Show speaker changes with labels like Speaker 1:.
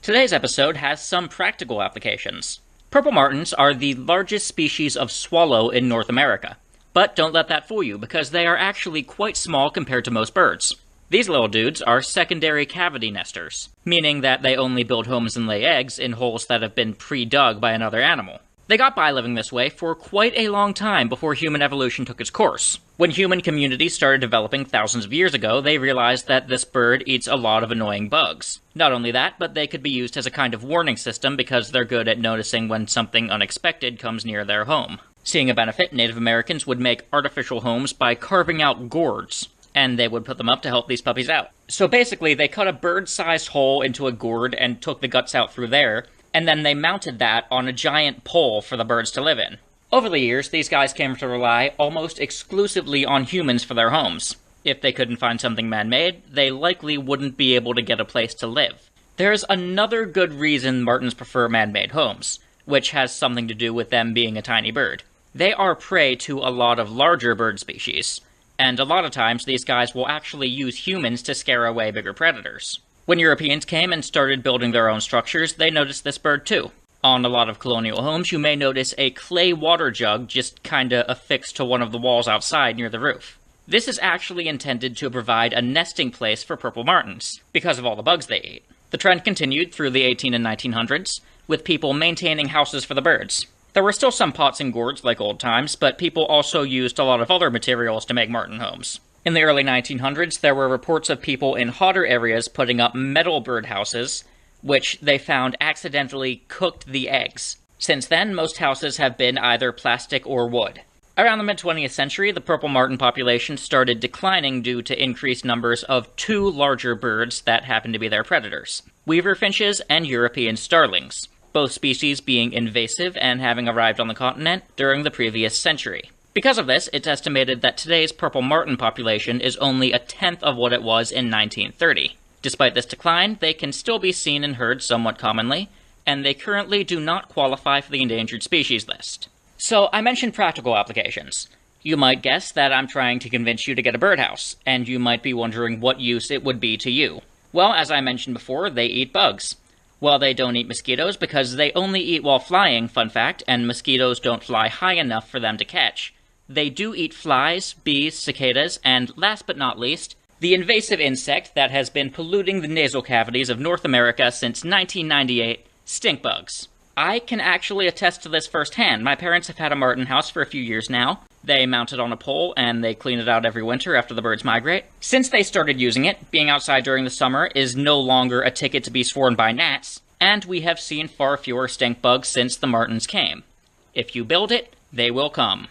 Speaker 1: Today's episode has some practical applications. Purple martins are the largest species of swallow in North America. But don't let that fool you, because they are actually quite small compared to most birds. These little dudes are secondary cavity nesters, meaning that they only build homes and lay eggs in holes that have been pre-dug by another animal. They got by living this way for quite a long time before human evolution took its course. When human communities started developing thousands of years ago, they realized that this bird eats a lot of annoying bugs. Not only that, but they could be used as a kind of warning system because they're good at noticing when something unexpected comes near their home. Seeing a benefit, Native Americans would make artificial homes by carving out gourds, and they would put them up to help these puppies out. So basically, they cut a bird-sized hole into a gourd and took the guts out through there, and then they mounted that on a giant pole for the birds to live in. Over the years, these guys came to rely almost exclusively on humans for their homes. If they couldn't find something man-made, they likely wouldn't be able to get a place to live. There's another good reason martins prefer man-made homes, which has something to do with them being a tiny bird. They are prey to a lot of larger bird species, and a lot of times these guys will actually use humans to scare away bigger predators. When Europeans came and started building their own structures, they noticed this bird too. On a lot of colonial homes, you may notice a clay water jug just kinda affixed to one of the walls outside near the roof. This is actually intended to provide a nesting place for purple martins, because of all the bugs they eat. The trend continued through the 18 and 1900s, with people maintaining houses for the birds. There were still some pots and gourds like old times, but people also used a lot of other materials to make martin homes. In the early 1900s, there were reports of people in hotter areas putting up metal birdhouses, which they found accidentally cooked the eggs. Since then, most houses have been either plastic or wood. Around the mid-20th century, the purple martin population started declining due to increased numbers of two larger birds that happened to be their predators: weaver finches and European starlings, both species being invasive and having arrived on the continent during the previous century. Because of this, it's estimated that today's purple martin population is only a tenth of what it was in 1930. Despite this decline, they can still be seen and heard somewhat commonly, and they currently do not qualify for the endangered species list. So, I mentioned practical applications. You might guess that I'm trying to convince you to get a birdhouse, and you might be wondering what use it would be to you. Well, as I mentioned before, they eat bugs. Well, they don't eat mosquitoes because they only eat while flying, fun fact, and mosquitoes don't fly high enough for them to catch. They do eat flies, bees, cicadas, and last but not least, the invasive insect that has been polluting the nasal cavities of North America since 1998, stink bugs. I can actually attest to this firsthand. My parents have had a martin house for a few years now. They mount it on a pole, and they clean it out every winter after the birds migrate. Since they started using it, being outside during the summer is no longer a ticket to be sworn by gnats, and we have seen far fewer stink bugs since the martins came. If you build it, they will come.